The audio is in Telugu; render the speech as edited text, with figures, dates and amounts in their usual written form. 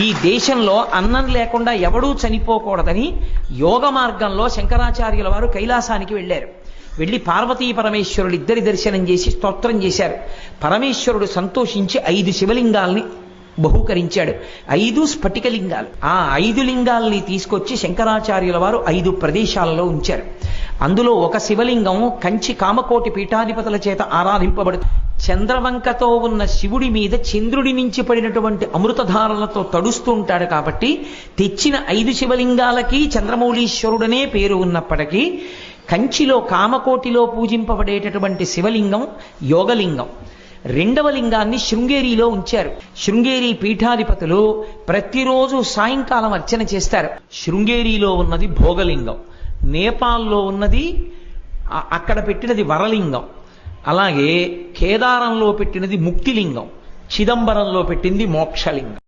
ఈ దేశంలో అన్నం లేకుండా ఎవడూ చనిపోకూడదని యోగ మార్గంలో శంకరాచార్యుల వారు కైలాసానికి వెళ్ళారు. వెళ్ళి పార్వతీ పరమేశ్వరుడు ఇద్దరి దర్శనం చేసి స్తోత్రం చేశారు. పరమేశ్వరుడు సంతోషించి 5 శివలింగాల్ని బహూకరించాడు. 5 స్ఫటికలింగాలు. ఆ 5 లింగాల్ని తీసుకొచ్చి శంకరాచార్యుల వారు 5 ప్రదేశాలలో ఉంచారు. అందులో ఒక శివలింగం కంచి కామకోటి పీఠాధిపతుల చేత ఆరాధింపబడుతుంది. చంద్రవంకతో ఉన్న శివుడి మీద చంద్రుడి నుంచి పడినటువంటి అమృతధారలతో తడుస్తూ ఉంటాడు. కాబట్టి తెచ్చిన 5 శివలింగాలకి చంద్రమౌళీశ్వరుడనే పేరు ఉన్నప్పటికీ కంచిలో కామకోటిలో పూజింపబడేటటువంటి శివలింగం యోగలింగం. 2వ లింగాన్ని శృంగేరిలో ఉంచారు. శృంగేరి పీఠాధిపతులు ప్రతిరోజు సాయంకాలం అర్చన చేస్తారు. శృంగేరిలో ఉన్నది భోగలింగం, నేపాల్లో ఉన్నది అక్కడ పెట్టినది వరలింగం, అలాగే కేదారంలో పెట్టినది ముక్తిలింగం, చిదంబరంలో పెట్టింది మోక్షలింగం.